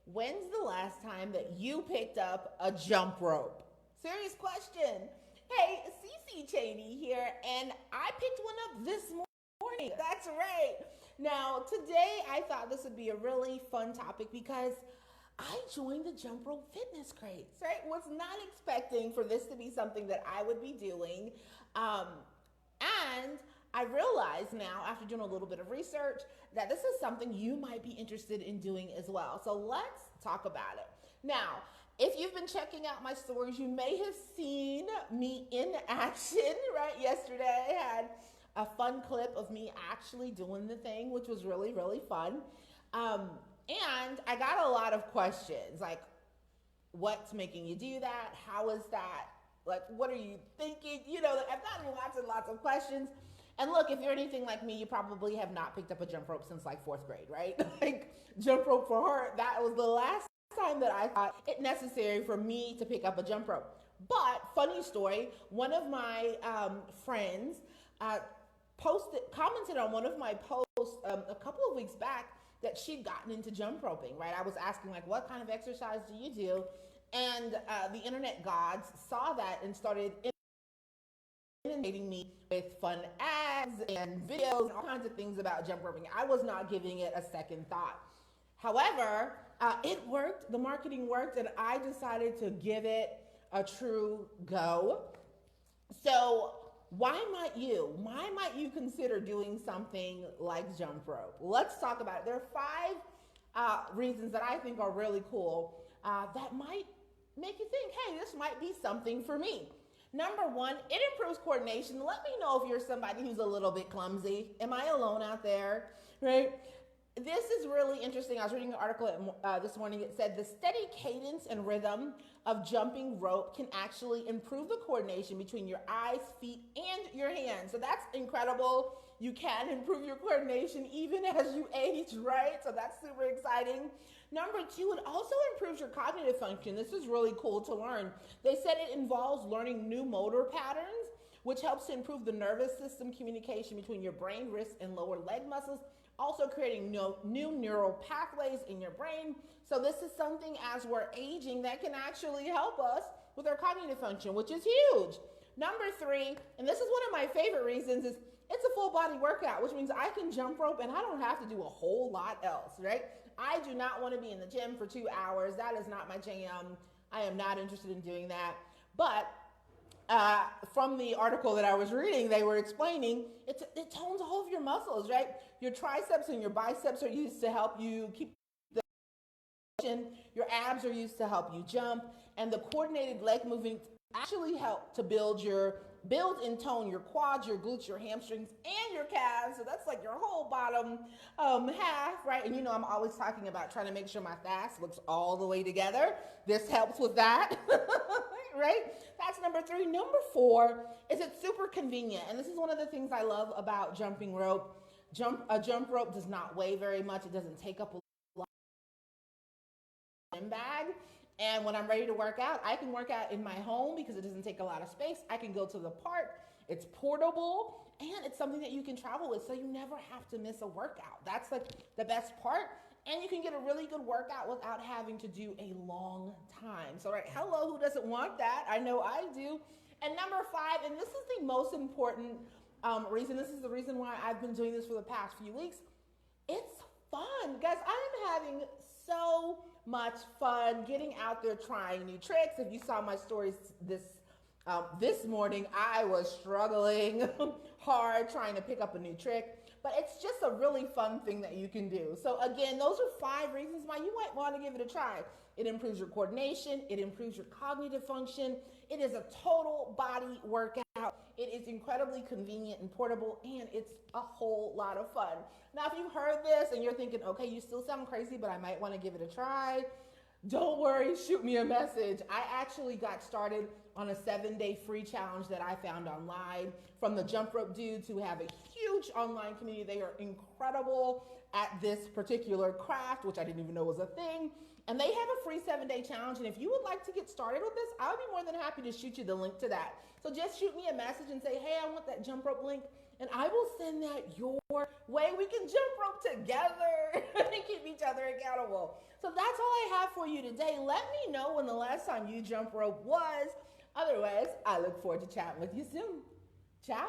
When's the last time that you picked up a jump rope? Serious question. Hey, Cici Cheney here, and I picked one up this morning. That's right. Now, today I thought this would be a really fun topic because I joined the jump rope fitness craze, right? Was not expecting for this to be something that I would be doing. Um, and I realize now, after doing a little bit of research, that this is something you might be interested in doing as well. So let's talk about it. Now, if you've been checking out my stories, you may have seen me in action, right? Yesterday, I had a fun clip of me actually doing the thing, which was really, really fun. Um, and I got a lot of questions like, what's making you do that? How is that? Like, what are you thinking? Like, I've gotten lots and lots of questions. And look, if you're anything like me, you probably have not picked up a jump rope since like fourth grade, right? Like, jump rope for her, that was the last time that I thought it necessary for me to pick up a jump rope. But funny story, one of my friends uh, commented on one of my posts a couple of weeks back that she'd gotten into jump roping, right? I was asking like, what kind of exercise do you do? And the internet gods saw that and started inundating me with fun ads and videos and all kinds of things about jump roping. I was not giving it a second thought. However, it worked, the marketing worked, and I decided to give it a true go. So why might you consider doing something like jump rope? Let's talk about it. There are five reasons that I think are really cool that might make you think, hey, this might be something for me. Number one, it improves coordination. Let me know if you're somebody who's a little bit clumsy. Am I alone out there? Right? This is really interesting. I was reading an article this morning. It said the steady cadence and rhythm of jumping rope can actually improve the coordination between your eyes, feet, and your hands. So that's incredible. You can improve your coordination even as you age, right? So that's super exciting. Number two, it also improves your cognitive function. This is really cool to learn. They said it involves learning new motor patterns, which helps to improve the nervous system communication between your brain, wrist, and lower leg muscles, also creating new neural pathways in your brain. So this is something as we're aging that can actually help us with our cognitive function, which is huge. Number three, and this is one of my favorite reasons, is it's a full body workout, which means I can jump rope and I don't have to do a whole lot else, right? I do not want to be in the gym for 2 hours. That is not my jam. I am not interested in doing that. But from the article that I was reading, they were explaining it tones all of your muscles, right? Your triceps and your biceps are used to help you keep the motion. Your abs are used to help you jump, and the coordinated leg movements actually help to build and tone your quads, your glutes, your hamstrings, and your calves. So that's like your whole bottom half, right? And I'm always talking about trying to make sure my thighs looks all the way together. This helps with that, right? That's number three. Number four is it's super convenient. And this is one of the things I love about jumping rope. A jump rope does not weigh very much. It doesn't take up a lot of gym bag. And when I'm ready to work out, I can work out in my home because it doesn't take a lot of space. I can go to the park. It's portable, and it's something that you can travel with, so you never have to miss a workout. That's like the best part. And you can get a really good workout without having to do a long time. So, right, hello, who doesn't want that? I know I do. And number five, and this is the most important reason, this is the reason why I've been doing this for the past few weeks. It's fun. Guys, I'm having so much fun getting out there trying new tricks. If you saw my stories this morning, I was struggling hard trying to pick up a new trick, but it's just a really fun thing that you can do. So again, those are five reasons why you might want to give it a try. It improves your coordination. It improves your cognitive function. It is a total body workout. It is incredibly convenient and portable, and it's a whole lot of fun. Now, if you've heard this and you're thinking, okay, you still sound crazy, but I might want to give it a try, don't worry, shoot me a message. I actually got started on a 7-day free challenge that I found online from the jump rope dudes who have a huge online community. They are incredible at this particular craft, which I didn't even know was a thing. And they have a free 7-day challenge. And if you would like to get started with this, I would be more than happy to shoot you the link to that. So just shoot me a message and say, hey, I want that jump rope link. And I will send that your way we can jump rope together and keep each other accountable. So that's all I have for you today. Let me know when the last time you jump rope was. Otherwise, I look forward to chatting with you soon. Ciao.